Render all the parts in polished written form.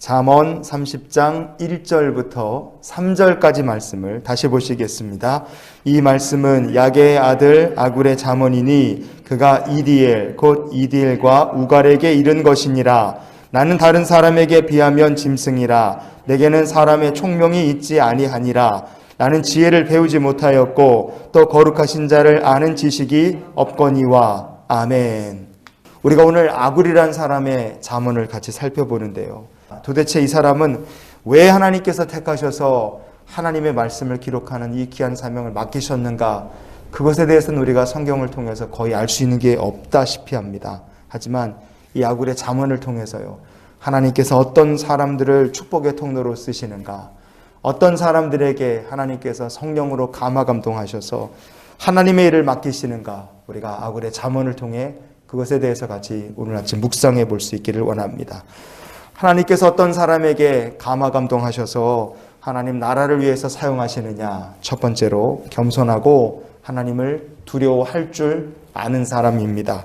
잠언 30장 1절부터 3절까지 말씀을 다시 보시겠습니다. 이 말씀은 야게의 아들 아굴의 잠언이니 그가 이디엘 곧 이디엘과 우갈에게 이른 것이니라. 나는 다른 사람에게 비하면 짐승이라. 내게는 사람의 총명이 있지 아니하니라. 나는 지혜를 배우지 못하였고 또 거룩하신 자를 아는 지식이 없거니와. 아멘. 우리가 오늘 아굴이란 사람의 잠언을 같이 살펴보는데요. 도대체 이 사람은 왜 하나님께서 택하셔서 하나님의 말씀을 기록하는 이 귀한 사명을 맡기셨는가? 그것에 대해서는 우리가 성경을 통해서 거의 알 수 있는 게 없다시피 합니다. 하지만 이 아굴의 잠언을 통해서요, 하나님께서 어떤 사람들을 축복의 통로로 쓰시는가, 어떤 사람들에게 하나님께서 성령으로 감화 감동하셔서 하나님의 일을 맡기시는가, 우리가 아굴의 잠언을 통해 그것에 대해서 같이 오늘 아침 묵상해 볼 수 있기를 원합니다. 하나님께서 어떤 사람에게 감화 감동하셔서 하나님 나라를 위해서 사용하시느냐? 첫 번째로 겸손하고 하나님을 두려워할 줄 아는 사람입니다.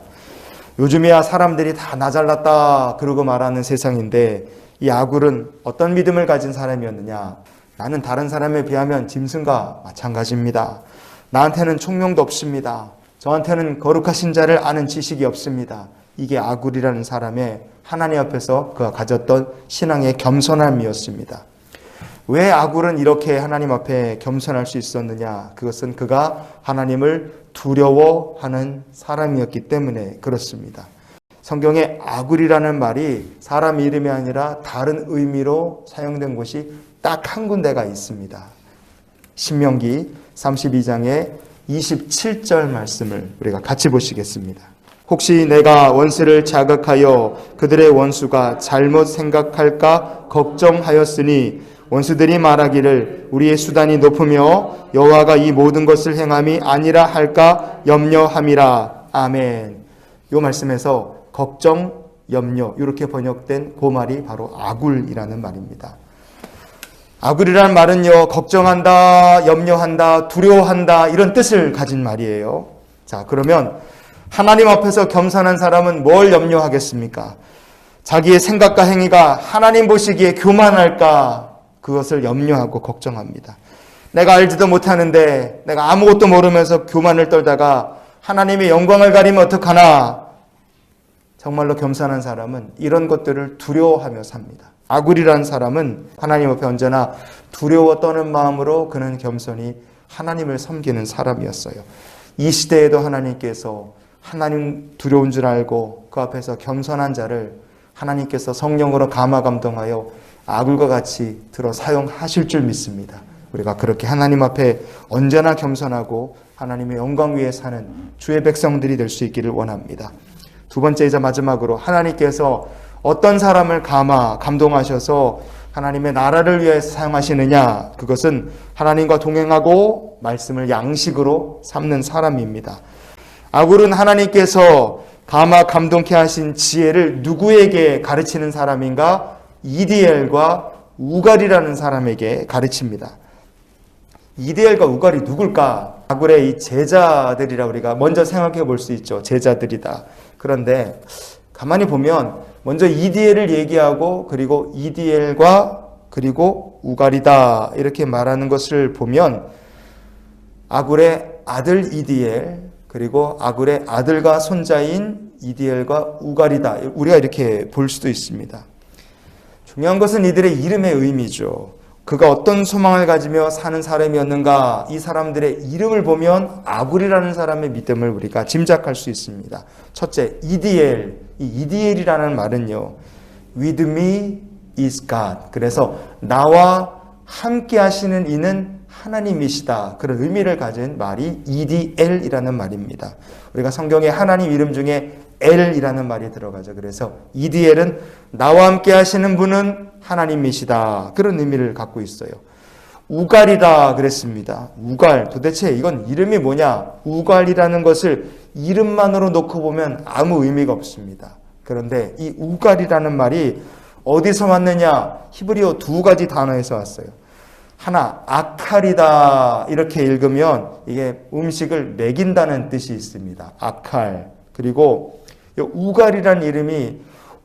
요즘에야 사람들이 다 나 잘났다 그러고 말하는 세상인데, 이 아굴은 어떤 믿음을 가진 사람이었느냐? 나는 다른 사람에 비하면 짐승과 마찬가지입니다. 나한테는 총명도 없습니다. 저한테는 거룩하신 자를 아는 지식이 없습니다. 이게 아굴이라는 사람의 하나님 앞에서 그가 가졌던 신앙의 겸손함이었습니다. 왜 아굴은 이렇게 하나님 앞에 겸손할 수 있었느냐? 그것은 그가 하나님을 두려워하는 사람이었기 때문에 그렇습니다. 성경에 아굴이라는 말이 사람 이름이 아니라 다른 의미로 사용된 곳이 딱 한 군데가 있습니다. 신명기 32장의 27절 말씀을 우리가 같이 보시겠습니다. 혹시 내가 원수를 자극하여 그들의 원수가 잘못 생각할까 걱정하였으니 원수들이 말하기를 우리의 수단이 높으며 여호와가 이 모든 것을 행함이 아니라 할까 염려함이라. 아멘. 이 말씀에서 걱정, 염려 이렇게 번역된 그 말이 바로 아굴이라는 말입니다. 아굴이라는 말은요, 걱정한다, 염려한다, 두려워한다 이런 뜻을 가진 말이에요. 자, 그러면 하나님 앞에서 겸손한 사람은 뭘 염려하겠습니까? 자기의 생각과 행위가 하나님 보시기에 교만할까? 그것을 염려하고 걱정합니다. 내가 알지도 못하는데 내가 아무것도 모르면서 교만을 떨다가 하나님의 영광을 가리면 어떡하나? 정말로 겸손한 사람은 이런 것들을 두려워하며 삽니다. 아굴이라는 사람은 하나님 앞에 언제나 두려워 떠는 마음으로 그는 겸손히 하나님을 섬기는 사람이었어요. 이 시대에도 하나님께서 하나님 두려운 줄 알고 그 앞에서 겸손한 자를 하나님께서 성령으로 감화 감동하여 아굴과 같이 들어 사용하실 줄 믿습니다. 우리가 그렇게 하나님 앞에 언제나 겸손하고 하나님의 영광 위에 사는 주의 백성들이 될 수 있기를 원합니다. 두 번째이자 마지막으로 하나님께서 어떤 사람을 감화 감동하셔서 하나님의 나라를 위해서 사용하시느냐? 그것은 하나님과 동행하고 말씀을 양식으로 삼는 사람입니다. 아굴은 하나님께서 감화 감동케 하신 지혜를 누구에게 가르치는 사람인가? 이디엘과 우갈이라는 사람에게 가르칩니다. 이디엘과 우갈이 누굴까? 아굴의 이 제자들이라 우리가 먼저 생각해 볼 수 있죠. 제자들이다. 그런데 가만히 보면 먼저 이디엘을 얘기하고 그리고 이디엘과 그리고 우갈이다 이렇게 말하는 것을 보면 아굴의 아들 이디엘 그리고 아굴의 아들과 손자인 이디엘과 우갈이다. 우리가 이렇게 볼 수도 있습니다. 중요한 것은 이들의 이름의 의미죠. 그가 어떤 소망을 가지며 사는 사람이었는가, 이 사람들의 이름을 보면 아굴이라는 사람의 믿음을 우리가 짐작할 수 있습니다. 첫째, 이디엘. 이 이디엘이라는 말은요, with me is God. 그래서 나와 함께 하시는 이는 하나님이시다. 그런 의미를 가진 말이 이디엘이라는 말입니다. 우리가 성경에 하나님 이름 중에 엘이라는 말이 들어가죠. 그래서 이디엘은 나와 함께 하시는 분은 하나님이시다. 그런 의미를 갖고 있어요. 우갈이다 그랬습니다. 우갈, 도대체 이건 이름이 뭐냐? 우갈이라는 것을 이름만으로 놓고 보면 아무 의미가 없습니다. 그런데 이 우갈이라는 말이 어디서 왔느냐? 히브리어 두 가지 단어에서 왔어요. 하나, 아칼이다 이렇게 읽으면 이게 음식을 먹인다는 뜻이 있습니다. 아칼. 그리고 우갈이라는 이름이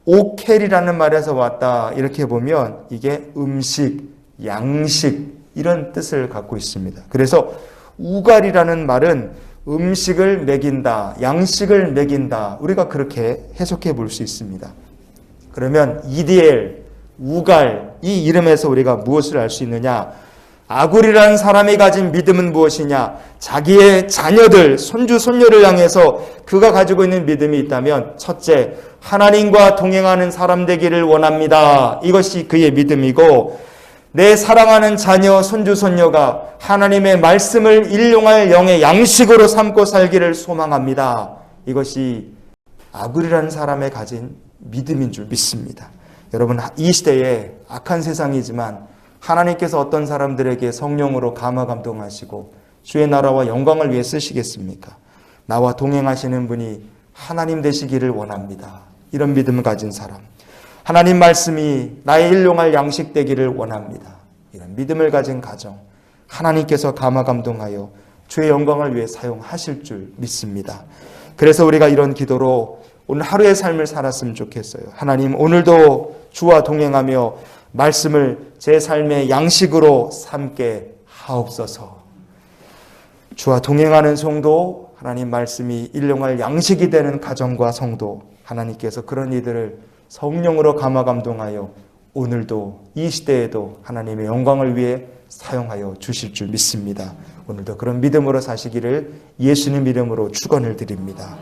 오켈이라는 말에서 왔다 이렇게 보면 이게 음식, 양식 이런 뜻을 갖고 있습니다. 그래서 우갈이라는 말은 음식을 먹인다, 양식을 먹인다. 우리가 그렇게 해석해 볼 수 있습니다. 그러면 이디엘, 우갈 이 이름에서 우리가 무엇을 알 수 있느냐? 아굴이라는 사람이 가진 믿음은 무엇이냐? 자기의 자녀들, 손주, 손녀를 향해서 그가 가지고 있는 믿음이 있다면 첫째, 하나님과 동행하는 사람 되기를 원합니다. 이것이 그의 믿음이고 내 사랑하는 자녀, 손주, 손녀가 하나님의 말씀을 일용할 영의 양식으로 삼고 살기를 소망합니다. 이것이 아굴이라는 사람의 가진 믿음인 줄 믿습니다. 여러분, 이 시대에 악한 세상이지만 하나님께서 어떤 사람들에게 성령으로 감화 감동하시고 주의 나라와 영광을 위해 쓰시겠습니까? 나와 동행하시는 분이 하나님 되시기를 원합니다. 이런 믿음을 가진 사람, 하나님 말씀이 나의 일용할 양식 되기를 원합니다. 이런 믿음을 가진 가정, 하나님께서 감화 감동하여 주의 영광을 위해 사용하실 줄 믿습니다. 그래서 우리가 이런 기도로 오늘 하루의 삶을 살았으면 좋겠어요. 하나님, 오늘도 주와 동행하며 말씀을 제 삶의 양식으로 삼게 하옵소서. 주와 동행하는 성도, 하나님 말씀이 일용할 양식이 되는 가정과 성도, 하나님께서 그런 이들을 성령으로 감화 감동하여 오늘도 이 시대에도 하나님의 영광을 위해 사용하여 주실 줄 믿습니다. 오늘도 그런 믿음으로 사시기를 예수님 이름으로 축원을 드립니다.